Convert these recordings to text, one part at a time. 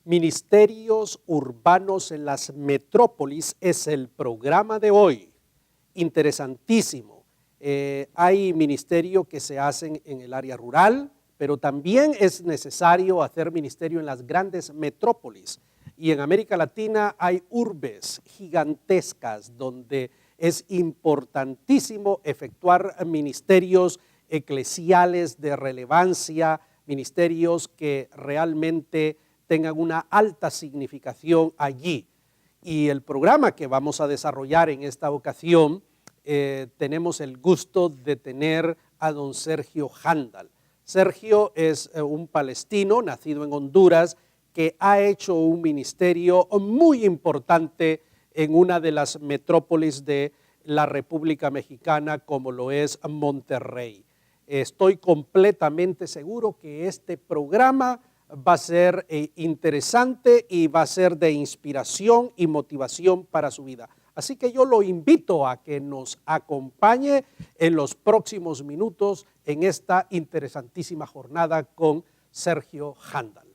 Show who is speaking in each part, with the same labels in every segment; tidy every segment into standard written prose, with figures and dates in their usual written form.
Speaker 1: Ministerios urbanos en las metrópolis es el programa de hoy. Interesantísimo. Hay ministerios que se hacen en el área rural, pero también es necesario hacer ministerio en las grandes metrópolis. Y en América Latina hay urbes gigantescas donde es importantísimo efectuar ministerios eclesiales de relevancia, ministerios que realmente tengan una alta significación allí. Y el programa que vamos a desarrollar en esta ocasión, tenemos el gusto de tener a don Sergio Handal. Sergio es un palestino nacido en Honduras que ha hecho un ministerio muy importante en una de las metrópolis de la República Mexicana como lo es Monterrey. Estoy completamente seguro que este programa va a ser interesante y va a ser de inspiración y motivación para su vida. Así que yo lo invito a que nos acompañe en los próximos minutos en esta interesantísima jornada con Sergio Handal.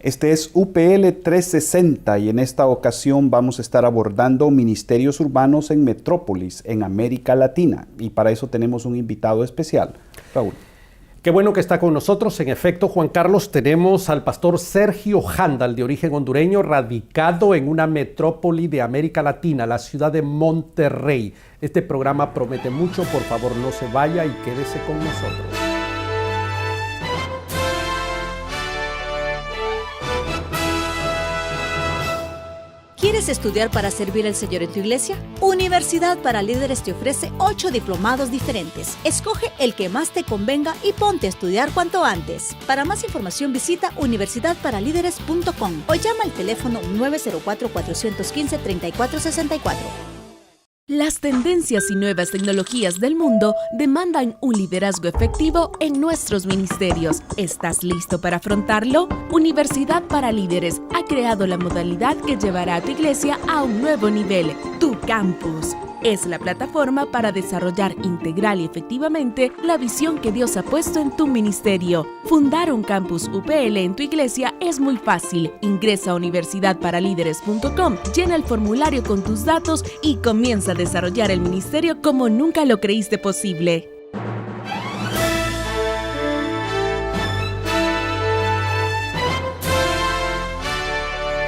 Speaker 2: Este es UPL 360 y en esta ocasión vamos a estar abordando ministerios urbanos en metrópolis en América Latina y para eso tenemos un invitado especial. Raúl.
Speaker 1: Qué bueno que está con nosotros. En efecto, Juan Carlos, tenemos al pastor Sergio Handal, de origen hondureño, radicado en una metrópoli de América Latina, la ciudad de Monterrey. Este programa promete mucho, por favor no se vaya y quédese con nosotros.
Speaker 3: ¿Quieres estudiar para servir al Señor en tu iglesia? Universidad para Líderes te ofrece 8 diplomados diferentes. Escoge el que más te convenga y ponte a estudiar cuanto antes. Para más información visita universidadparalíderes.com o llama al teléfono 904-415-3464.
Speaker 4: Las tendencias y nuevas tecnologías del mundo demandan un liderazgo efectivo en nuestros ministerios. ¿Estás listo para afrontarlo? Universidad para Líderes ha creado la modalidad que llevará a tu iglesia a un nuevo nivel, Tu Campus. Es la plataforma para desarrollar integral y efectivamente la visión que Dios ha puesto en tu ministerio. Fundar un campus UPL en tu iglesia es muy fácil. Ingresa a universidadparalíderes.com, llena el formulario con tus datos y comienza a desarrollar el ministerio como nunca lo creíste posible.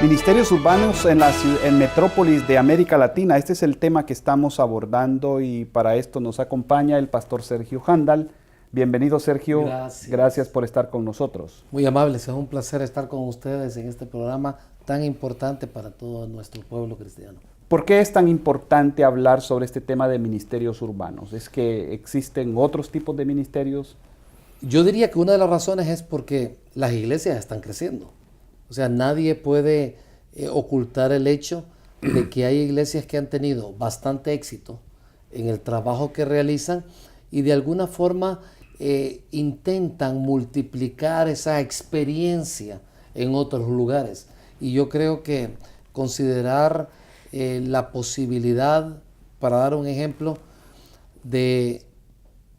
Speaker 2: Ministerios urbanos en metrópolis de América Latina. Este es el tema que estamos abordando y para esto nos acompaña el pastor Sergio Handal. Bienvenido, Sergio. Gracias por estar con nosotros.
Speaker 5: Muy amables, es un placer estar con ustedes en este programa tan importante para todo nuestro pueblo cristiano.
Speaker 2: ¿Por qué es tan importante hablar sobre este tema de ministerios urbanos? ¿Es que existen otros tipos de ministerios?
Speaker 5: Yo diría que una de las razones es porque las iglesias están creciendo. O sea, nadie puede ocultar el hecho de que hay iglesias que han tenido bastante éxito en el trabajo que realizan y de alguna forma intentan multiplicar esa experiencia en otros lugares. Y yo creo que considerar la posibilidad, para dar un ejemplo, de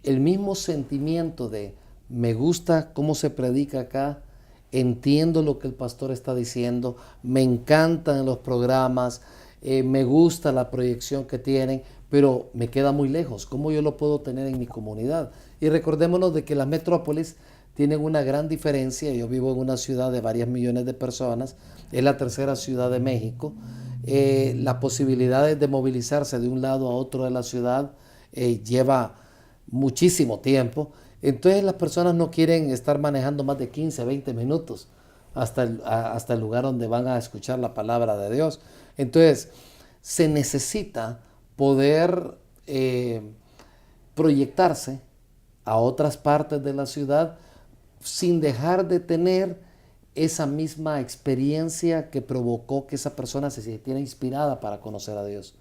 Speaker 5: el mismo sentimiento de me gusta cómo se predica acá, entiendo lo que el pastor está diciendo, me encantan los programas, me gusta la proyección que tienen, pero me queda muy lejos. ¿Cómo yo lo puedo tener en mi comunidad? Y recordémonos de que las metrópolis tienen una gran diferencia. Yo vivo en una ciudad de varios millones de personas, es la tercera ciudad de México. Las posibilidades de movilizarse de un lado a otro de la ciudad lleva muchísimo tiempo. Entonces las personas no quieren estar manejando más de 15, 20 minutos hasta el lugar donde van a escuchar la palabra de Dios. Entonces se necesita poder proyectarse a otras partes de la ciudad sin dejar de tener esa misma experiencia que provocó que esa persona se sintiera inspirada para conocer a Dios.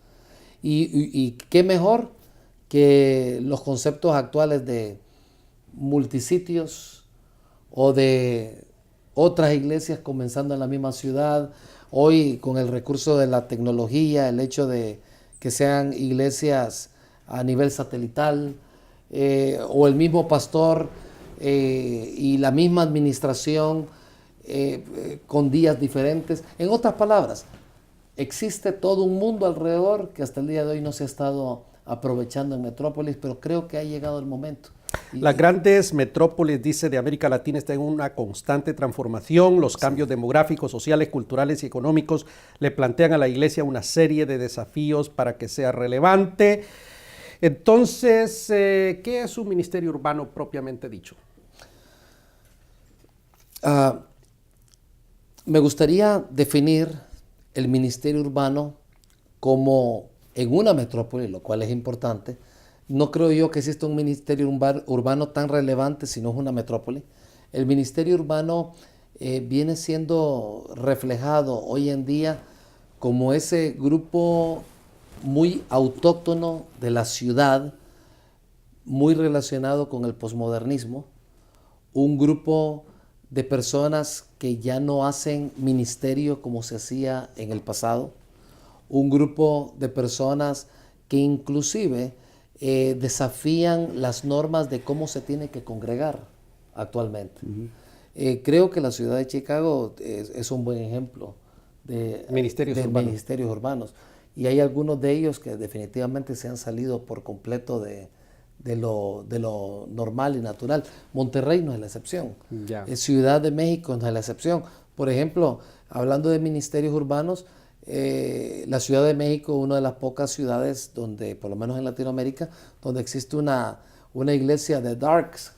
Speaker 5: Y qué mejor que los conceptos actuales de multisitios o de otras iglesias comenzando en la misma ciudad, hoy con el recurso de la tecnología, el hecho de que sean iglesias a nivel satelital, o el mismo pastor y la misma administración con días diferentes. En otras palabras, existe todo un mundo alrededor que hasta el día de hoy no se ha estado aprovechando en Metrópolis, pero creo que ha llegado el momento.
Speaker 1: Las grandes metrópolis, dice, de América Latina están en una constante transformación. Los cambios demográficos, sociales, culturales y económicos le plantean a la iglesia una serie de desafíos para que sea relevante. Entonces, ¿qué es un ministerio urbano propiamente dicho?
Speaker 5: Me gustaría definir el ministerio urbano como en una metrópoli, lo cual es importante. No creo yo que exista un ministerio urbano tan relevante si no es una metrópoli. El ministerio urbano viene siendo reflejado hoy en día como ese grupo muy autóctono de la ciudad, muy relacionado con el posmodernismo, un grupo de personas que ya no hacen ministerio como se hacía en el pasado, un grupo de personas que inclusive desafían las normas de cómo se tiene que congregar actualmente. Creo que la ciudad de Chicago es un buen ejemplo de ministerios urbanos. Y hay algunos de ellos que definitivamente se han salido por completo de lo normal y natural. Monterrey no es la excepción. Ciudad de México no es la excepción. Por ejemplo, hablando de ministerios urbanos, la Ciudad de México, una de las pocas ciudades donde, por lo menos en Latinoamérica, donde existe una iglesia de darks,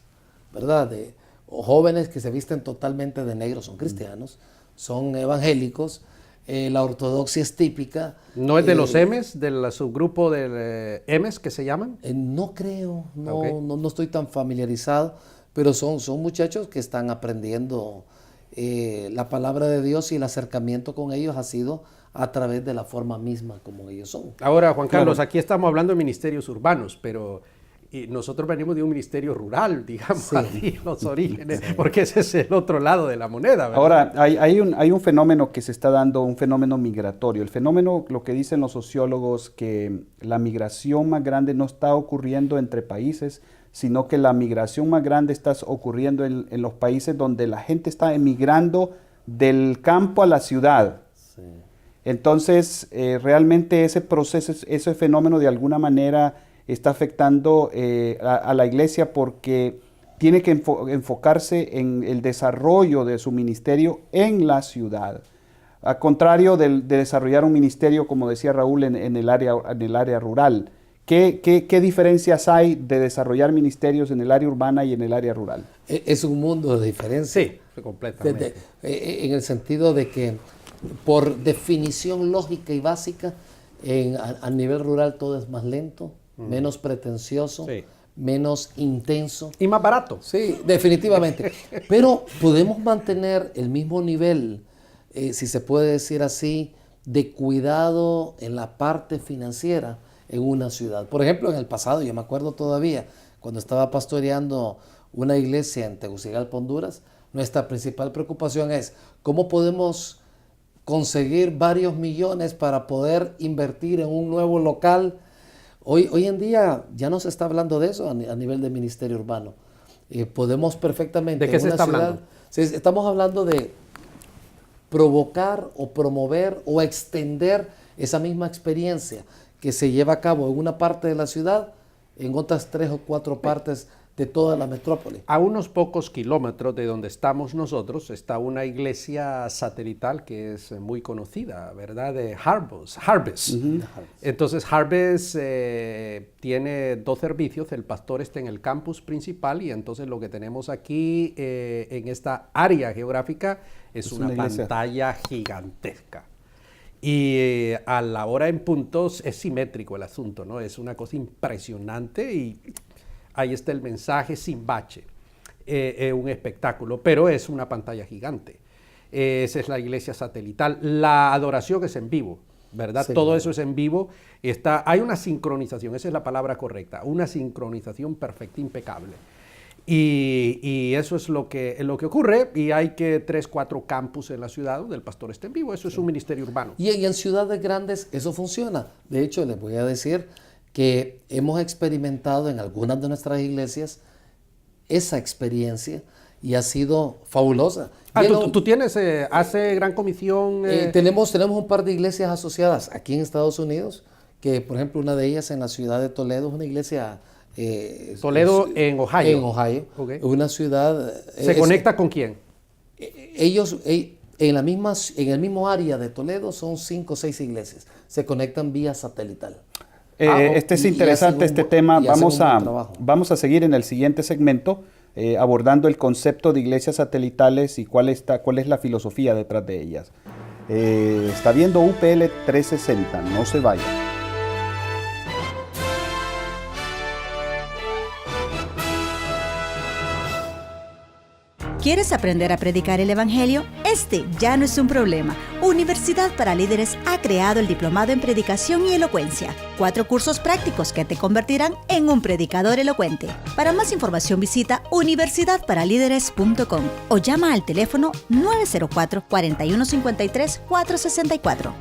Speaker 5: ¿verdad? De jóvenes que se visten totalmente de negro, son cristianos, son evangélicos, la ortodoxia es típica.
Speaker 1: ¿No es de los M's, del subgrupo del M's que se llaman?
Speaker 5: No creo, no estoy tan familiarizado, pero son muchachos que están aprendiendo la palabra de Dios, y el acercamiento con ellos ha sido a través de la forma misma como ellos son.
Speaker 1: Ahora, Juan Carlos, aquí estamos hablando de ministerios urbanos, pero nosotros venimos de un ministerio rural, digamos,
Speaker 5: Sí.
Speaker 1: así, los orígenes, porque ese es el otro lado de la moneda, ¿verdad?
Speaker 2: Ahora, hay un fenómeno que se está dando, un fenómeno migratorio. El fenómeno, lo que dicen los sociólogos, que la migración más grande no está ocurriendo entre países, sino que la migración más grande está ocurriendo en los países donde la gente está emigrando del campo a la ciudad.
Speaker 5: Sí.
Speaker 2: Entonces, realmente ese proceso, ese fenómeno de alguna manera está afectando a la iglesia, porque tiene que enfocarse en el desarrollo de su ministerio en la ciudad. A contrario de desarrollar un ministerio, como decía Raúl, en el área rural. ¿Qué diferencias hay de desarrollar ministerios en el área urbana y en el área rural?
Speaker 5: Es un mundo de diferencia.
Speaker 1: Sí, completamente.
Speaker 5: En el sentido de que, por definición lógica y básica, a nivel rural todo es más lento, menos pretencioso,
Speaker 1: Sí.
Speaker 5: menos intenso.
Speaker 1: Y más barato.
Speaker 5: Sí, definitivamente. Pero podemos mantener el mismo nivel, si se puede decir así, de cuidado en la parte financiera en una ciudad. Por ejemplo, en el pasado, yo me acuerdo todavía, cuando estaba pastoreando una iglesia en Tegucigalpa, Honduras, nuestra principal preocupación es cómo podemos conseguir varios millones para poder invertir en un nuevo local. Hoy en día ya no se está hablando de eso a nivel de ministerio urbano. Podemos perfectamente...
Speaker 1: ¿De qué se está hablando?
Speaker 5: Sí, estamos hablando de provocar o promover o extender esa misma experiencia que se lleva a cabo en una parte de la ciudad, en otras 3 o 4 partes de toda la metrópoli.
Speaker 1: A unos pocos kilómetros de donde estamos nosotros está una iglesia satelital que es muy conocida, ¿verdad? De Harvest. Entonces Harvest tiene 2 servicios, el pastor está en el campus principal, y entonces lo que tenemos aquí en esta área geográfica es una pantalla gigantesca. Y a la hora en puntos es simétrico el asunto, ¿no? Es una cosa impresionante, y ahí está el mensaje sin bache. Un espectáculo, pero es una pantalla gigante. Esa es la iglesia satelital. La adoración es en vivo. ¿verdad?
Speaker 5: Sí.
Speaker 1: Todo eso es en vivo. Hay una sincronización, esa es la palabra correcta, una sincronización perfecta, impecable. Y eso es lo que ocurre, y hay que 3, 4 campus en la ciudad donde el pastor esté en vivo. Eso es un ministerio urbano.
Speaker 5: Y en ciudades grandes eso funciona. De hecho, les voy a decir que hemos experimentado en algunas de nuestras iglesias esa experiencia y ha sido fabulosa.
Speaker 1: ¿Tú tienes, hace Gran Comisión?
Speaker 5: Tenemos un par de iglesias asociadas aquí en Estados Unidos, que por ejemplo una de ellas en la ciudad de Toledo es una iglesia...
Speaker 1: Toledo en Ohio.
Speaker 5: En Ohio.
Speaker 1: Okay.
Speaker 5: Una ciudad...
Speaker 1: ¿Se conecta con quién?
Speaker 5: Ellos en el mismo área de Toledo son 5 o 6 iglesias. Se conectan vía satelital.
Speaker 2: Este es interesante, este tema. Vamos a seguir en el siguiente segmento abordando el concepto de iglesias satelitales y cuál es la filosofía detrás de ellas. Está viendo UPL 360, no se vaya.
Speaker 3: ¿Quieres aprender a predicar el Evangelio? Este ya no es un problema. Universidad para Líderes ha creado el Diplomado en Predicación y Elocuencia. 4 cursos prácticos que te convertirán en un predicador elocuente. Para más información visita universidadparalíderes.com o llama al teléfono 904-4153-464.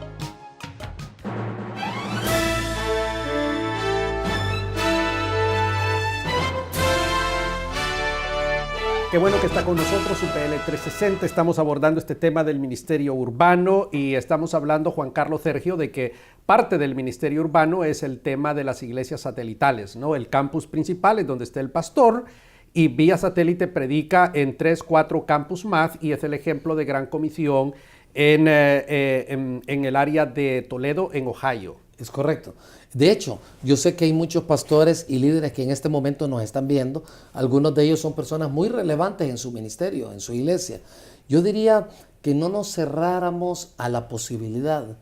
Speaker 1: Qué bueno que está con nosotros UPL 360. Estamos abordando este tema del ministerio urbano y estamos hablando, Juan Carlos Sergio, de que parte del ministerio urbano es el tema de las iglesias satelitales, ¿no? El campus principal es donde está el pastor y vía satélite predica en 3, 4 campus más, y es el ejemplo de Gran Comisión en el área de Toledo, en Ohio.
Speaker 5: Es correcto. De hecho, yo sé que hay muchos pastores y líderes que en este momento nos están viendo. Algunos de ellos son personas muy relevantes en su ministerio, en su iglesia. Yo diría que no nos cerráramos a la posibilidad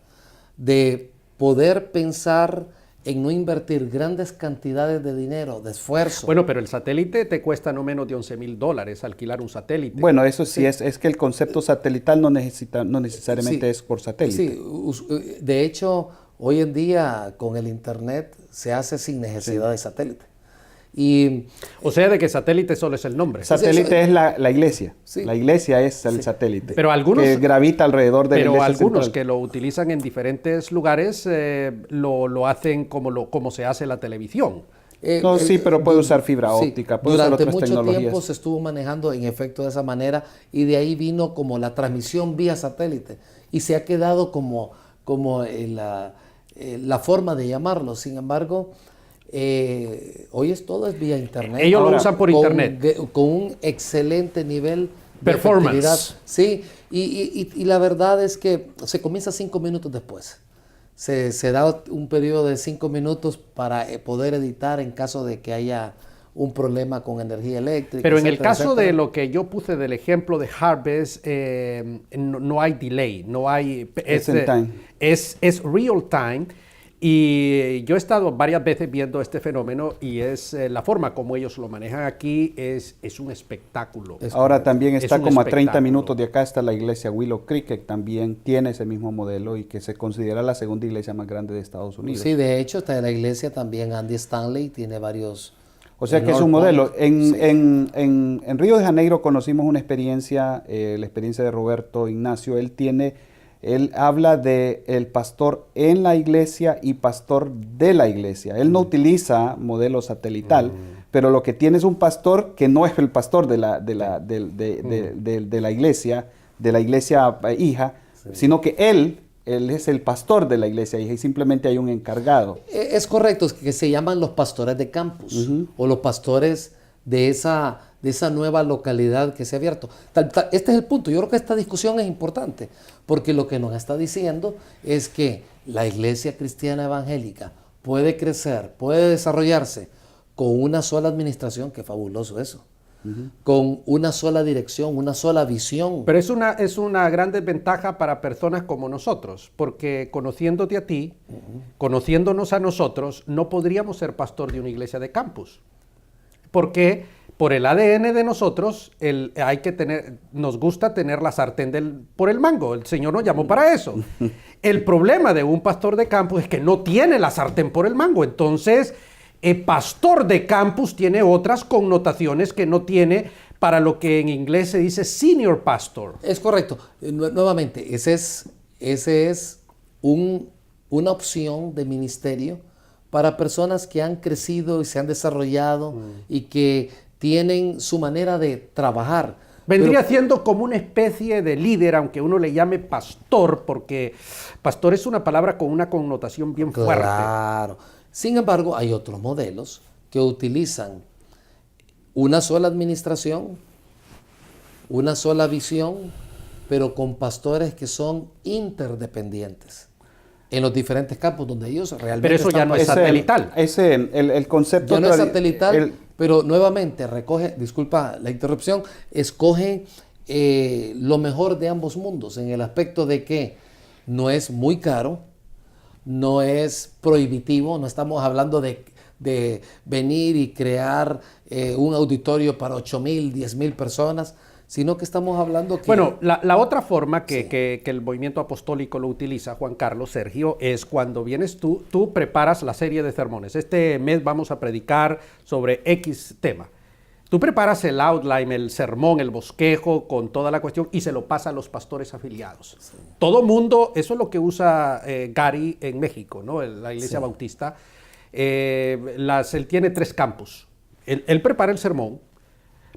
Speaker 5: de poder pensar en no invertir grandes cantidades de dinero, de esfuerzo.
Speaker 1: Bueno, pero el satélite te cuesta no menos de $11,000 alquilar un satélite.
Speaker 2: Bueno, eso sí, es que el concepto satelital no necesariamente es por satélite.
Speaker 5: Sí, de hecho, hoy en día con el internet se hace sin necesidad de satélite.
Speaker 1: O sea, de que satélite solo es el nombre.
Speaker 2: Satélite es la iglesia.
Speaker 5: Sí.
Speaker 2: La iglesia es el satélite.
Speaker 1: Pero algunos,
Speaker 2: que gravita alrededor de la iglesia
Speaker 1: algunos
Speaker 2: central.
Speaker 1: que lo utilizan en diferentes lugares lo hacen como se hace la televisión.
Speaker 2: Sí, pero puede usar fibra óptica, puede usar
Speaker 5: durante
Speaker 2: otras
Speaker 5: mucho
Speaker 2: tecnologías.
Speaker 5: tiempo se estuvo manejando en efecto de esa manera, y de ahí vino como la transmisión vía satélite y se ha quedado como la forma de llamarlo. Sin embargo, hoy todo es vía internet.
Speaker 1: Ellos lo usan por internet.
Speaker 5: Con un excelente nivel de
Speaker 1: performance.
Speaker 5: efectividad. Sí, y la verdad es que se comienza 5 minutos después. Se da un periodo de 5 minutos para poder editar en caso de que haya un problema con energía eléctrica.
Speaker 1: Pero en el caso de lo que yo puse del ejemplo de Harvest, no hay delay, no hay... Es real time. Y yo he estado varias veces viendo este fenómeno y es la forma como ellos lo manejan aquí es un espectáculo.
Speaker 2: Ahora también está como a 30 minutos de acá está la iglesia Willow Creek, que también tiene ese mismo modelo y que se considera la segunda iglesia más grande de Estados Unidos.
Speaker 5: Sí, de hecho está la iglesia también Andy Stanley, tiene varios...
Speaker 2: O sea que es un modelo. En Río de Janeiro conocimos una experiencia, la experiencia de Roberto Ignacio. Él habla de el pastor en la iglesia y pastor de la iglesia. Él no utiliza modelo satelital, pero lo que tiene es un pastor que no es el pastor de la iglesia hija, sino que él es el pastor de la iglesia hija y simplemente hay un encargado.
Speaker 5: Es correcto, es que se llaman los pastores de campus o los pastores de esa nueva localidad que se ha abierto. Este es el punto. Yo creo que esta discusión es importante porque lo que nos está diciendo es que la iglesia cristiana evangélica puede crecer, puede desarrollarse con una sola administración, que fabuloso eso, con una sola dirección, una sola visión.
Speaker 1: Pero es una gran desventaja para personas como nosotros, porque conociéndote a ti, conociéndonos a nosotros, no podríamos ser pastor de una iglesia de campus. porque por el ADN de nosotros nos gusta tener la sartén por el mango. El Señor nos llamó para eso. El problema de un pastor de campus es que no tiene la sartén por el mango. Entonces, el pastor de campus tiene otras connotaciones que no tiene para lo que en inglés se dice senior pastor.
Speaker 5: Es correcto. Nuevamente, ese es una opción de ministerio para personas que han crecido y se han desarrollado y que tienen su manera de trabajar.
Speaker 1: Vendría siendo como una especie de líder, aunque uno le llame pastor, porque pastor es una palabra con una connotación bien fuerte.
Speaker 5: Claro. Sin embargo, hay otros modelos que utilizan una sola administración, una sola visión, pero con pastores que son interdependientes en los diferentes campos donde ellos realmente
Speaker 1: Pero eso ya no es satelital.
Speaker 2: El concepto...
Speaker 5: Ya no es satelital, pero nuevamente recoge, disculpa la interrupción, escoge lo mejor de ambos mundos en el aspecto de que no es muy caro, no es prohibitivo, no estamos hablando de venir y crear un auditorio para 8,000, 10,000 personas, sino que estamos hablando que...
Speaker 1: Bueno, la otra forma que el movimiento apostólico lo utiliza, Juan Carlos, Sergio, es cuando vienes tú preparas la serie de sermones. Este mes vamos a predicar sobre X tema. Tú preparas el outline, el sermón, el bosquejo, con toda la cuestión y se lo pasa a los pastores afiliados. Sí. Todo mundo, eso es lo que usa Gary en México, ¿no? La Iglesia Bautista. Él tiene 3 campus. Él prepara el sermón,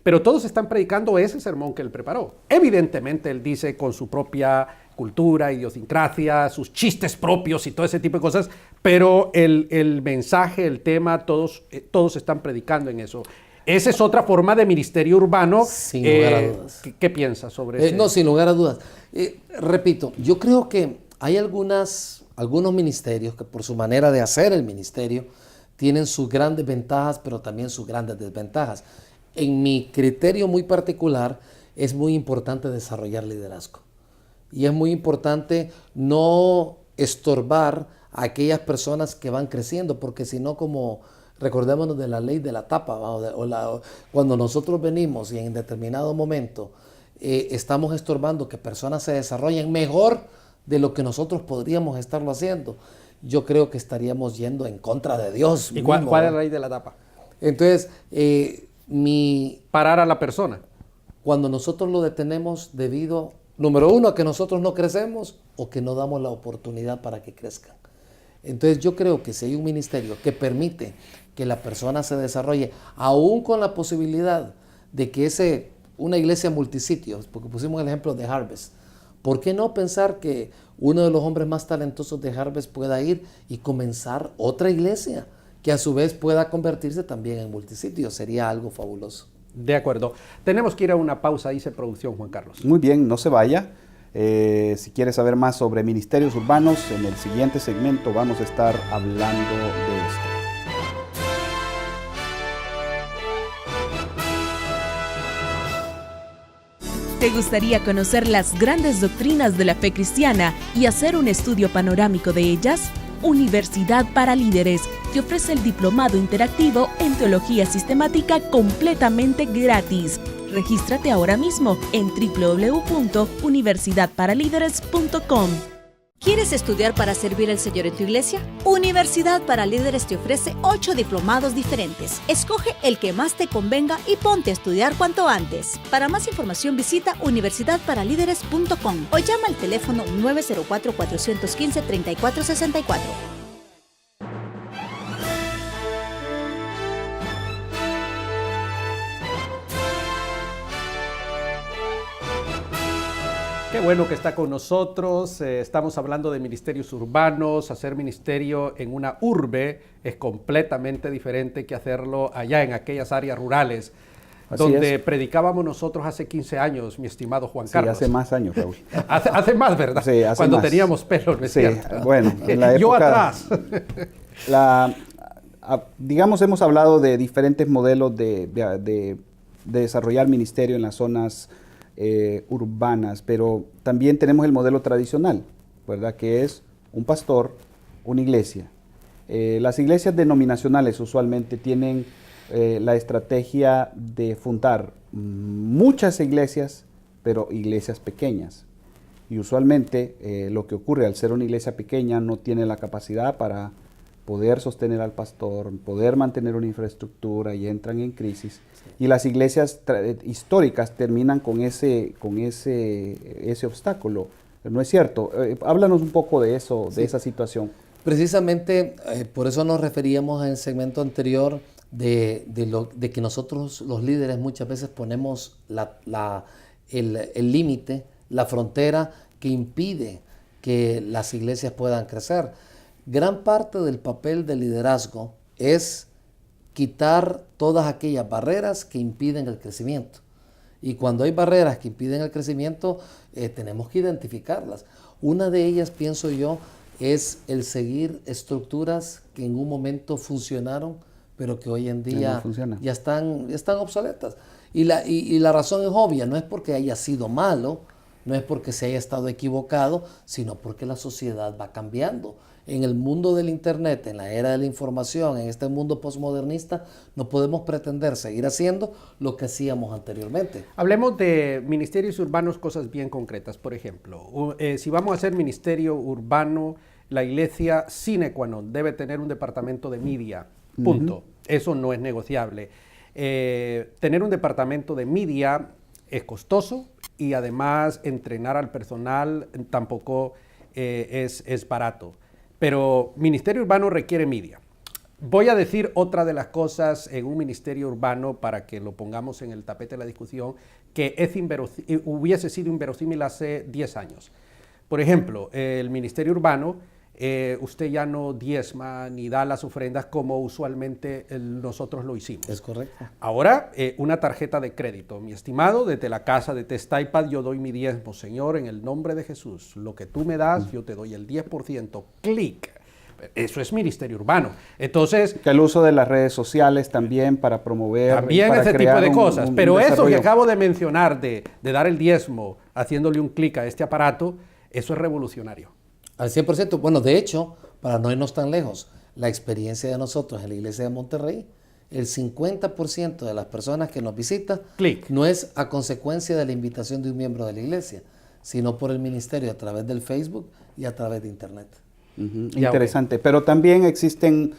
Speaker 1: pero todos están predicando ese sermón que él preparó. Evidentemente, él dice con su propia cultura, idiosincrasia, sus chistes propios y todo ese tipo de cosas, pero el mensaje, el tema, todos están predicando en eso. Esa es otra forma de ministerio urbano.
Speaker 5: Sin lugar a dudas.
Speaker 1: ¿Qué piensas sobre eso?
Speaker 5: No, sin lugar a dudas. Repito, yo creo que hay algunos ministerios que por su manera de hacer el ministerio tienen sus grandes ventajas, pero también sus grandes desventajas. En mi criterio muy particular, es muy importante desarrollar liderazgo. Y es muy importante no estorbar a aquellas personas que van creciendo, porque si no, como recordémonos de la ley de la tapa, cuando nosotros venimos y en determinado momento estamos estorbando que personas se desarrollen mejor de lo que nosotros podríamos estarlo haciendo, yo creo que estaríamos yendo en contra de Dios.
Speaker 1: ¿Y cuál es la ley de la tapa?
Speaker 5: Entonces,
Speaker 1: parar a la persona.
Speaker 5: Cuando nosotros lo detenemos debido, número uno, a que nosotros no crecemos o que no damos la oportunidad para que crezcan. Entonces yo creo que si hay un ministerio que permite que la persona se desarrolle, aún con la posibilidad de que una iglesia multisitios, porque pusimos el ejemplo de Harvest, ¿por qué no pensar que uno de los hombres más talentosos de Harvest pueda ir y comenzar otra iglesia que a su vez pueda convertirse también en multisitios? Sería algo fabuloso.
Speaker 1: De acuerdo. Tenemos que ir a una pausa, dice producción, Juan Carlos.
Speaker 2: Muy bien, no se vaya. Si quieres saber más sobre ministerios urbanos, en el siguiente segmento vamos a estar hablando de esto.
Speaker 4: ¿Te gustaría conocer las grandes doctrinas de la fe cristiana y hacer un estudio panorámico de ellas? Universidad para Líderes te ofrece el diplomado interactivo en Teología Sistemática completamente gratis. Regístrate ahora mismo en www.universidadparalíderes.com.
Speaker 3: ¿Quieres estudiar para servir al Señor en tu iglesia? Universidad para Líderes te ofrece 8 diplomados diferentes. Escoge el que más te convenga y ponte a estudiar cuanto antes. Para más información visita universidadparalíderes.com o llama al teléfono 904-415-3464.
Speaker 1: Qué bueno que está con nosotros. Estamos hablando de ministerios urbanos. Hacer ministerio en una urbe es completamente diferente que hacerlo allá en aquellas áreas rurales.
Speaker 2: Así
Speaker 1: donde
Speaker 2: es.
Speaker 1: Predicábamos nosotros hace 15 años, mi estimado Juan Carlos.
Speaker 2: Sí, hace más años, Raúl.
Speaker 1: hace más, ¿verdad?
Speaker 2: Sí, hace
Speaker 1: Cuando
Speaker 2: más.
Speaker 1: teníamos pelo, ¿no es cierto?
Speaker 2: Bueno, en la época...
Speaker 1: Yo atrás.
Speaker 2: Digamos, hemos hablado de diferentes modelos de desarrollar ministerio en las zonas urbanas, pero también tenemos el modelo tradicional, ¿verdad? Que es un pastor, una iglesia. Las iglesias denominacionales usualmente tienen la estrategia de fundar muchas iglesias, pero iglesias pequeñas. Y usualmente lo que ocurre al ser una iglesia pequeña no tiene la capacidad para poder sostener al pastor, poder mantener una infraestructura y entran en crisis. Y las iglesias históricas terminan con ese obstáculo. ¿No es cierto? Háblanos un poco de eso, de esa situación.
Speaker 5: Precisamente por eso nos referíamos en el segmento anterior de que nosotros los líderes muchas veces ponemos el límite, la frontera que impide que las iglesias puedan crecer. Gran parte del papel del liderazgo es quitar todas aquellas barreras que impiden el crecimiento. Y cuando hay barreras que impiden el crecimiento, tenemos que identificarlas. Una de ellas, pienso yo, es el seguir estructuras que en un momento funcionaron, pero que hoy en día ya están obsoletas. Y la razón es obvia, no es porque haya sido malo, no es porque se haya estado equivocado, sino porque la sociedad va cambiando. En el mundo del Internet, en la era de la información, en este mundo postmodernista, no podemos pretender seguir haciendo lo que hacíamos anteriormente.
Speaker 1: Hablemos de ministerios urbanos, cosas bien concretas. Por ejemplo, si vamos a hacer ministerio urbano, la iglesia sine qua non debe tener un departamento de media, punto. Eso no es negociable. Tener un departamento de media es costoso y además entrenar al personal tampoco es barato. Pero ministerio urbano requiere media. Voy a decir otra de las cosas en un ministerio urbano para que lo pongamos en el tapete de la discusión, que hubiese sido inverosímil hace 10 años. Por ejemplo, el ministerio urbano, usted ya no diezma ni da las ofrendas como usualmente nosotros lo hicimos.
Speaker 5: Es correcto.
Speaker 1: Ahora, una tarjeta de crédito. Mi estimado, desde la casa de Testaipa yo doy mi diezmo. Señor, en el nombre de Jesús, lo que tú me das, yo te doy el 10%. Clic. Eso es ministerio urbano. Entonces,
Speaker 2: que el uso de las redes sociales también para promover.
Speaker 1: También para ese tipo de cosas. Pero eso que acabo de mencionar de dar el diezmo haciéndole un clic a este aparato, eso es revolucionario.
Speaker 5: Al 100%. Bueno, de hecho, para no irnos tan lejos, la experiencia de nosotros en la iglesia de Monterrey, el 50% de las personas que nos visitan no es a consecuencia de la invitación de un miembro de la iglesia, sino por el ministerio a través del Facebook y a través de Internet.
Speaker 2: Interesante. Pero también existen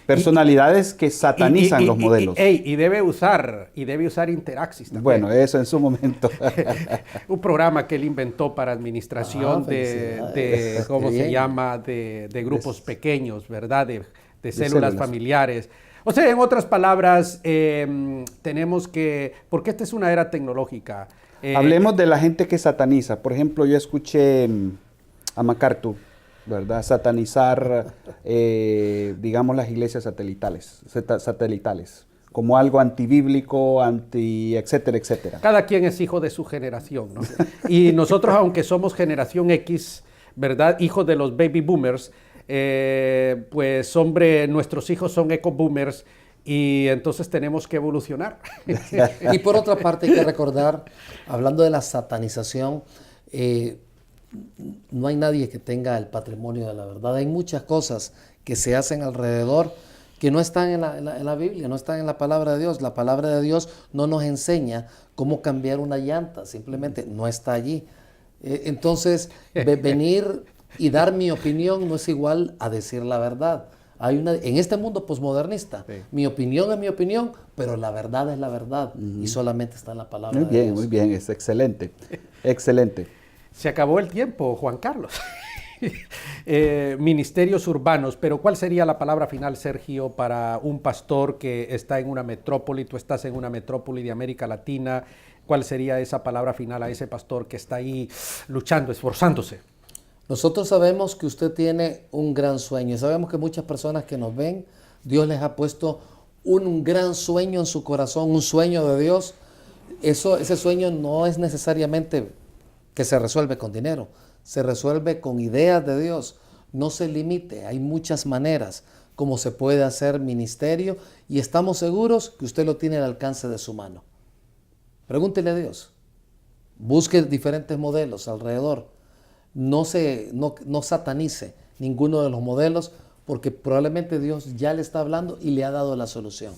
Speaker 2: personalidades que satanizan los modelos.
Speaker 1: Y debe usar Interaxis también.
Speaker 2: Bueno, eso en su momento.
Speaker 1: Un programa que él inventó para administración de ¿cómo se llama? De grupos pequeños, ¿verdad? De células familiares. O sea, en otras palabras, tenemos que, porque esta es una era tecnológica.
Speaker 2: Hablemos de la gente que sataniza. Por ejemplo, yo escuché a MacArthur, ¿verdad? Satanizar, digamos, las iglesias satelitales, como algo antibíblico, etcétera, etcétera.
Speaker 1: Cada quien es hijo de su generación, ¿no? Y nosotros, aunque somos generación X, ¿verdad? Hijos de los baby boomers, pues, hombre, nuestros hijos son eco boomers y entonces tenemos que evolucionar.
Speaker 5: Y por otra parte hay que recordar, hablando de la satanización, no hay nadie que tenga el patrimonio de la verdad. Hay muchas cosas que se hacen alrededor que no están en la Biblia, no están en la palabra de Dios. La palabra de Dios no nos enseña cómo cambiar una llanta, simplemente no está allí. Entonces, venir y dar mi opinión no es igual a decir la verdad. En este mundo posmodernista, mi opinión es mi opinión, pero la verdad es la verdad y solamente está en la palabra de Dios.
Speaker 2: Muy bien, es excelente, excelente.
Speaker 1: Se acabó el tiempo, Juan Carlos. Ministerios urbanos, pero ¿cuál sería la palabra final, Sergio, para un pastor que está en una metrópoli? Tú estás en una metrópoli de América Latina. ¿Cuál sería esa palabra final a ese pastor que está ahí luchando, esforzándose?
Speaker 5: Nosotros sabemos que usted tiene un gran sueño. Sabemos que muchas personas que nos ven, Dios les ha puesto un gran sueño en su corazón, un sueño de Dios. Ese sueño no es necesariamente que se resuelve con dinero, se resuelve con ideas de Dios. No se limite, hay muchas maneras como se puede hacer ministerio y estamos seguros que usted lo tiene al alcance de su mano. Pregúntele a Dios, busque diferentes modelos alrededor, no satanice ninguno de los modelos porque probablemente Dios ya le está hablando y le ha dado la solución.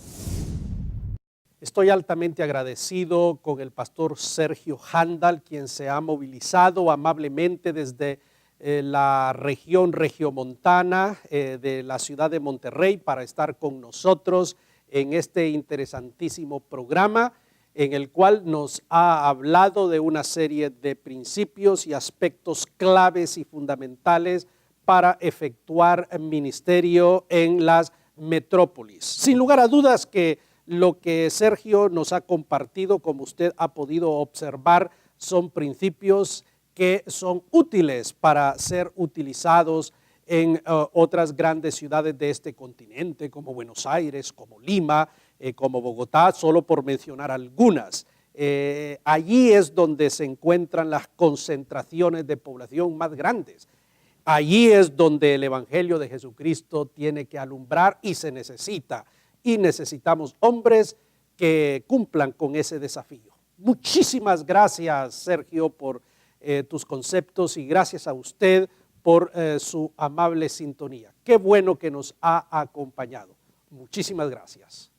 Speaker 1: Estoy altamente agradecido con el pastor Sergio Handal, quien se ha movilizado amablemente desde la región regiomontana de la ciudad de Monterrey para estar con nosotros en este interesantísimo programa en el cual nos ha hablado de una serie de principios y aspectos claves y fundamentales para efectuar ministerio en las metrópolis. Sin lugar a dudas que lo que Sergio nos ha compartido, como usted ha podido observar, son principios que son útiles para ser utilizados en otras grandes ciudades de este continente, como Buenos Aires, como Lima, como Bogotá, solo por mencionar algunas. Allí es donde se encuentran las concentraciones de población más grandes. Allí es donde el Evangelio de Jesucristo tiene que alumbrar y se necesita. Y necesitamos hombres que cumplan con ese desafío. Muchísimas gracias, Sergio, por tus conceptos y gracias a usted por su amable sintonía. Qué bueno que nos ha acompañado. Muchísimas gracias.